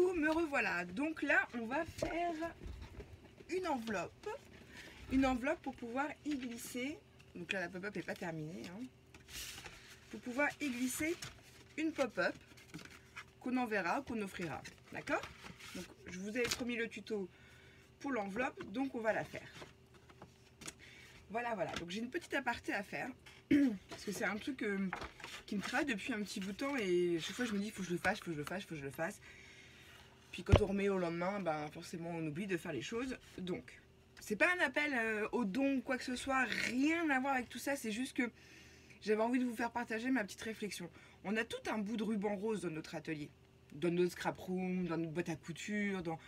coucou, me revoilà. Donc là, on va faire une enveloppe. Une enveloppe pour pouvoir y glisser. Donc là, la pop-up n'est pas terminée. Hein. Pour pouvoir y glisser une pop-up qu'on enverra, qu'on offrira. D'accord? Donc je vous avais promis le tuto pour l'enveloppe, donc on va la faire. Voilà, voilà. Donc j'ai une petite aparté à faire. Parce que c'est un truc qui me travaille depuis un petit bout de temps et chaque fois je me dis il faut que je le fasse, il faut que je le fasse, il faut que je le fasse. Puis quand on remet au lendemain, ben forcément on oublie de faire les choses. Donc, c'est pas un appel au don ou quoi que ce soit, rien à voir avec tout ça, c'est juste que j'avais envie de vous faire partager ma petite réflexion. On a tout un bout de ruban rose dans notre atelier, dans notre scrap room, dans notre boîte à couture, dans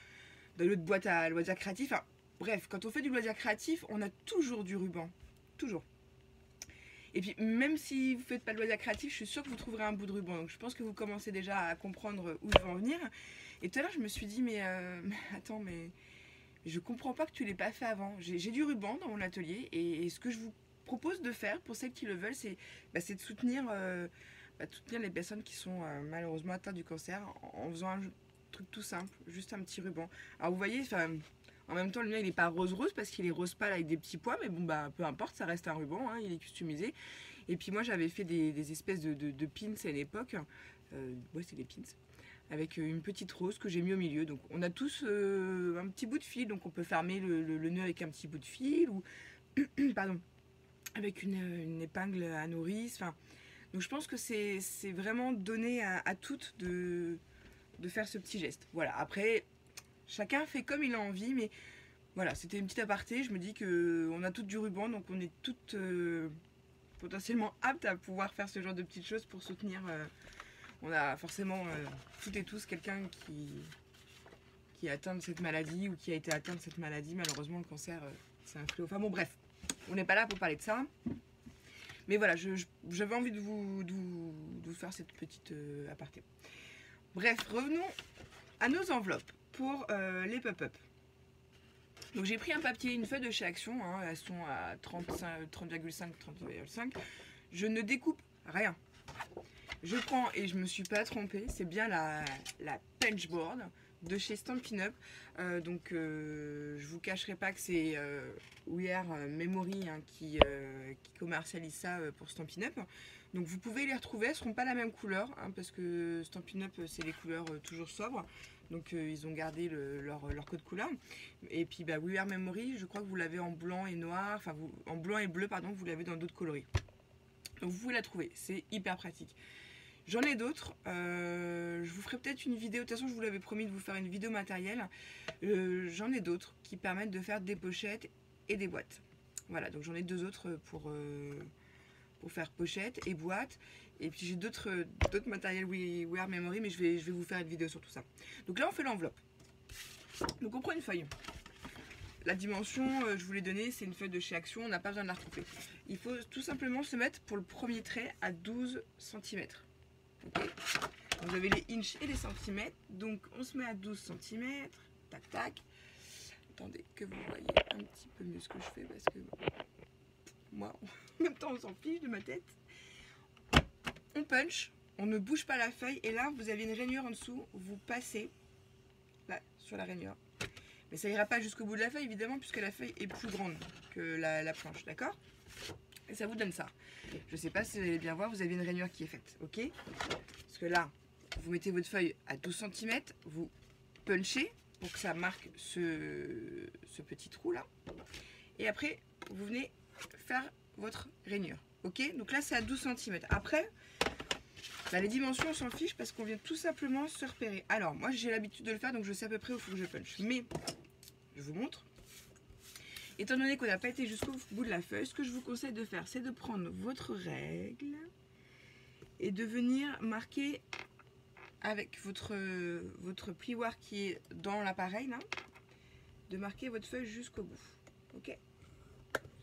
notre boîte à loisirs créatifs. Enfin, bref, quand on fait du loisir créatif, on a toujours du ruban, toujours. Et puis même si vous ne faites pas de loisir créatif, je suis sûre que vous trouverez un bout de ruban. Donc je pense que vous commencez déjà à comprendre où je veux en venir. Et tout à l'heure je me suis dit mais attends, mais je comprends pas que tu l'aies pas fait avant. J'ai du ruban dans mon atelier et ce que je vous propose de faire pour celles qui le veulent, c'est de soutenir, les personnes qui sont malheureusement atteintes du cancer en faisant un truc tout simple, juste un petit ruban. Alors vous voyez, en même temps, le mien, il n'est pas rose-rose parce qu'il est rose pâle avec des petits pois, mais bon, bah, peu importe, ça reste un ruban, hein, il est customisé. Et puis moi, j'avais fait des espèces de pins à l'époque. Ouais, c'est des pins. Avec une petite rose que j'ai mis au milieu. Donc, on a tous un petit bout de fil, donc on peut fermer le nœud avec un petit bout de fil ou, pardon, avec une épingle à nourrice. Enfin, donc, je pense que c'est vraiment donné à toutes de faire ce petit geste. Voilà, après... Chacun fait comme il a envie, mais voilà, c'était une petite aparté. Je me dis qu'on a toutes du ruban, donc on est toutes potentiellement aptes à pouvoir faire ce genre de petites choses pour soutenir. On a forcément toutes et tous quelqu'un qui est atteint de cette maladie ou qui a été atteint de cette maladie. Malheureusement, le cancer, c'est un fléau. Enfin bon, bref, on n'est pas là pour parler de ça. Mais voilà, j'avais envie de vous faire cette petite aparté. Bref, revenons à nos enveloppes. Pour les pop-up. Donc j'ai pris un papier, une feuille de chez Action, hein, elles sont à 30,5, 30,5. Je ne découpe rien. Je prends, et je me suis pas trompée, c'est bien la Punchboard de chez Stampin' Up. Je vous cacherai pas que c'est We Are Memory hein, qui commercialise ça pour Stampin' Up. Donc vous pouvez les retrouver, elles ne seront pas la même couleur, hein, parce que Stampin' Up c'est les couleurs toujours sobres. Donc ils ont gardé leur code couleur. Et puis We Are Memory, je crois que vous l'avez en blanc et noir, enfin en blanc et bleu, pardon, vous l'avez dans d'autres coloris. Donc vous pouvez la trouver, c'est hyper pratique. J'en ai d'autres, je vous ferai peut-être une vidéo, de toute façon je vous l'avais promis de vous faire une vidéo matérielle. J'en ai d'autres qui permettent de faire des pochettes et des boîtes. Voilà, donc j'en ai deux autres pour faire pochettes et boîtes. Et puis j'ai d'autres matériels We Are Memory, mais je vais vous faire une vidéo sur tout ça. Donc là on fait l'enveloppe. Donc on prend une feuille. La dimension, je vous l'ai donnée, c'est une feuille de chez Action, on n'a pas besoin de la recouper. Il faut tout simplement se mettre pour le premier trait à 12 cm. Okay. Vous avez les inches et les centimètres, donc on se met à 12 cm. Tac tac. Attendez que vous voyez un petit peu mieux ce que je fais parce que moi, en même temps on s'en fiche de ma tête. On punch, on ne bouge pas la feuille et là vous avez une rainure en dessous, vous passez là sur la rainure. Mais ça ira pas jusqu'au bout de la feuille évidemment puisque la feuille est plus grande que la planche, d'accord? Et ça vous donne ça. Je sais pas si vous allez bien voir, vous avez une rainure qui est faite, ok? Parce que là, vous mettez votre feuille à 12 cm, vous punchez pour que ça marque ce petit trou là. Et après, vous venez faire votre rainure, ok? Donc là c'est à 12 cm. Après, les dimensions on s'en fiche parce qu'on vient tout simplement se repérer. Alors moi j'ai l'habitude de le faire donc je sais à peu près où il faut que je punch. Mais je vous montre. Étant donné qu'on n'a pas été jusqu'au bout de la feuille, ce que je vous conseille de faire c'est de prendre votre règle et de venir marquer avec votre plioir qui est dans l'appareil là, de marquer votre feuille jusqu'au bout. Ok?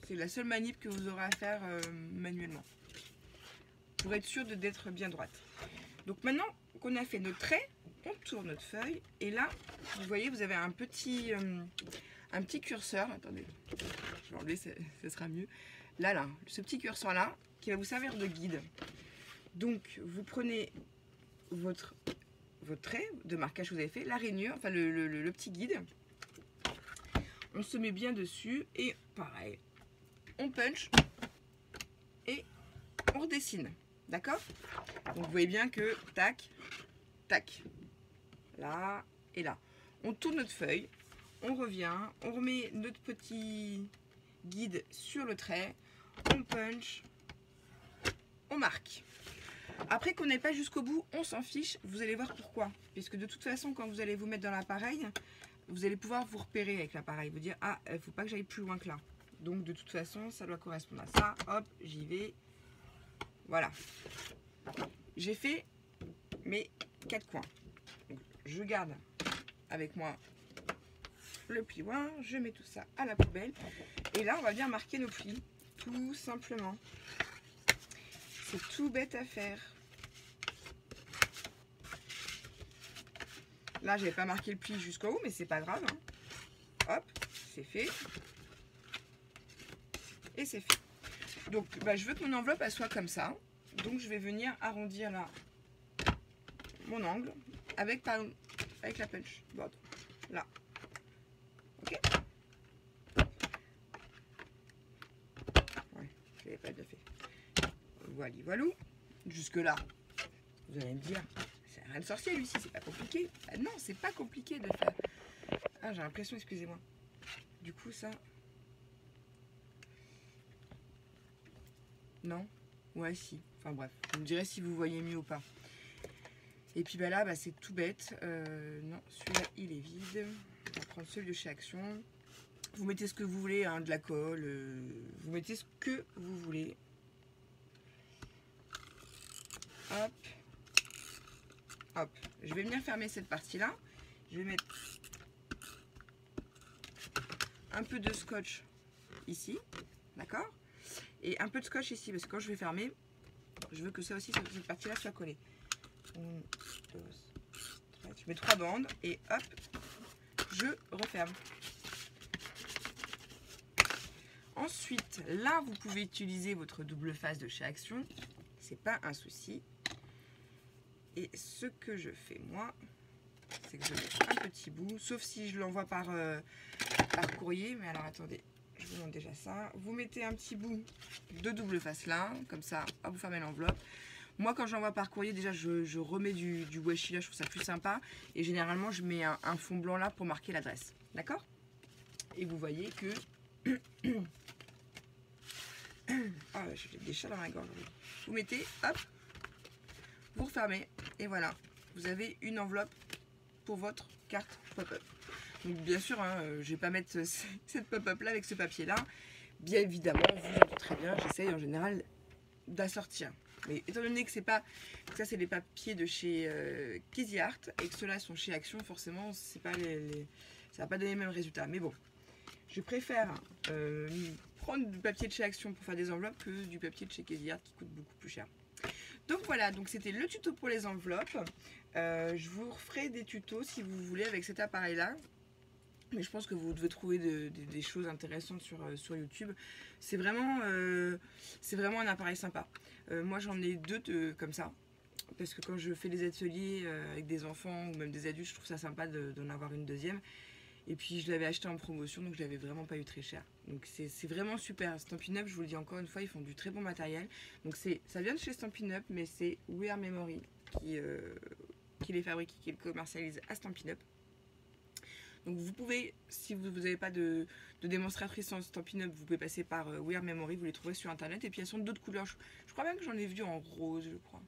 C'est la seule manip que vous aurez à faire manuellement. Pour être sûr d'être bien droite. Donc maintenant qu'on a fait notre trait, on tourne notre feuille et là, vous voyez, vous avez un petit curseur. Attendez, je vais enlever, ce sera mieux. Là, ce petit curseur là, qui va vous servir de guide. Donc vous prenez votre votre trait de marquage que vous avez fait, la rainure, enfin le petit guide. On se met bien dessus et pareil, on punch et on redessine. D'accord? Donc vous voyez bien que tac, tac, là et là. On tourne notre feuille, on revient, on remet notre petit guide sur le trait, on punch, on marque. Après qu'on n'ait pas jusqu'au bout, on s'en fiche, vous allez voir pourquoi. Puisque de toute façon, quand vous allez vous mettre dans l'appareil, vous allez pouvoir vous repérer avec l'appareil, vous dire ah, il ne faut pas que j'aille plus loin que là. Donc de toute façon, ça doit correspondre à ça. Hop, j'y vais. Voilà. J'ai fait mes 4 coins. Donc, je garde avec moi le plioin, je mets tout ça à la poubelle. Et là, on va bien marquer nos plis, tout simplement. C'est tout bête à faire. Là, j'avais pas marqué le pli jusqu'au haut, mais c'est pas grave. Hein. Hop, c'est fait. Et c'est fait. Donc, je veux que mon enveloppe elle soit comme ça. Donc, je vais venir arrondir là mon angle avec la punch board. Là. Ok. Ouais, je l'avais pas bien fait. Voilà, voilà. Jusque là, vous allez me dire, c'est rien de sorcier lui-ci, c'est pas compliqué. Ah non, c'est pas compliqué de faire. Ah, j'ai l'impression, excusez-moi. Du coup, ça. Non? Ouais, si. Enfin bref, vous me direz si vous voyez mieux ou pas. Et puis là, c'est tout bête. Non, celui-là, il est vide. On va prendre celui de chez Action. Vous mettez ce que vous voulez, hein, de la colle. Vous mettez ce que vous voulez. Hop. Hop. Je vais venir fermer cette partie-là. Je vais mettre un peu de scotch ici. D'accord? Et un peu de scotch ici, parce que quand je vais fermer, je veux que ça aussi, cette partie-là soit collée. 1, 2, 3, je mets 3 bandes et hop, je referme. Ensuite, là, vous pouvez utiliser votre double face de chez Action. C'est pas un souci. Et ce que je fais, moi, c'est que je mets un petit bout, sauf si je l'envoie par courrier. Mais alors, attendez, je vous montre déjà ça. Vous mettez un petit bout de double face là, comme ça, hop, vous fermez l'enveloppe. Moi, quand j'envoie par courrier, déjà, je remets du washi là, je trouve ça plus sympa. Et généralement, je mets un fond blanc là pour marquer l'adresse. D'accord? Et vous voyez que... Ah, j'ai des chats dans la gorge. Vous mettez, hop, vous refermez. Et voilà, vous avez une enveloppe pour votre carte pop-up. Donc, bien sûr, hein, je ne vais pas mettre cette pop-up là avec ce papier là. Bien évidemment, vous en doutez très bien, j'essaye en général d'assortir. Mais étant donné que c'est pas que ça c'est les papiers de chez Kizzy Art et que ceux-là sont chez Action, forcément c'est pas ça va pas donner les mêmes résultats. Mais bon, je préfère prendre du papier de chez Action pour faire des enveloppes que du papier de chez Kizzy Art qui coûte beaucoup plus cher. Donc voilà, donc c'était le tuto pour les enveloppes. Je vous referai des tutos si vous voulez avec cet appareil là. Mais je pense que vous devez trouver des choses intéressantes sur YouTube. C'est vraiment un appareil sympa. Moi j'en ai 2 comme ça. Parce que quand je fais des ateliers avec des enfants ou même des adultes, je trouve ça sympa d'en avoir une deuxième. Et puis je l'avais acheté en promotion, donc je l'avais vraiment pas eu très cher. Donc c'est vraiment super. Stampin' Up, je vous le dis encore une fois, ils font du très bon matériel. Donc ça vient de chez Stampin' Up, mais c'est We Are Memory qui les fabrique, qui les commercialise à Stampin' Up. Donc vous pouvez, si vous n'avez pas de démonstratrice en Stampin' Up, vous pouvez passer par We Are Memory, vous les trouverez sur internet. Et puis elles sont d'autres couleurs. Je crois même que j'en ai vu en rose, je crois.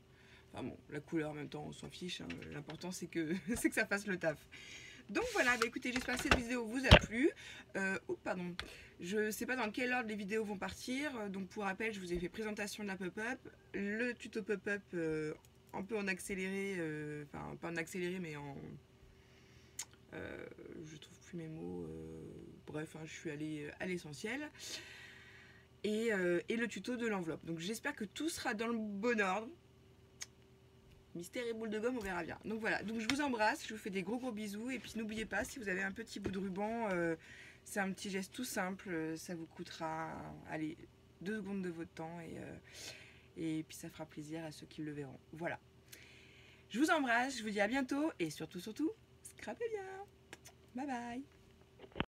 Enfin bon, la couleur en même temps, on s'en fiche. Hein. L'important c'est que ça fasse le taf. Donc voilà, écoutez, j'espère que cette vidéo vous a plu. Pardon, je sais pas dans quel ordre les vidéos vont partir. Donc pour rappel, je vous ai fait présentation de la pop-up, le tuto pop-up un peu en accéléré, enfin pas en accéléré mais en... je trouve plus mes mots, bref, hein, je suis allée à l'essentiel. Et le tuto de l'enveloppe. Donc j'espère que tout sera dans le bon ordre. Mystère et boule de gomme, on verra bien. Donc voilà, donc je vous embrasse, je vous fais des gros bisous. Et puis n'oubliez pas, si vous avez un petit bout de ruban, c'est un petit geste tout simple. Ça vous coûtera, allez, 2 secondes de votre temps. Et puis ça fera plaisir à ceux qui le verront. Voilà. Je vous embrasse, je vous dis à bientôt et surtout, scrapez bien. Bye bye.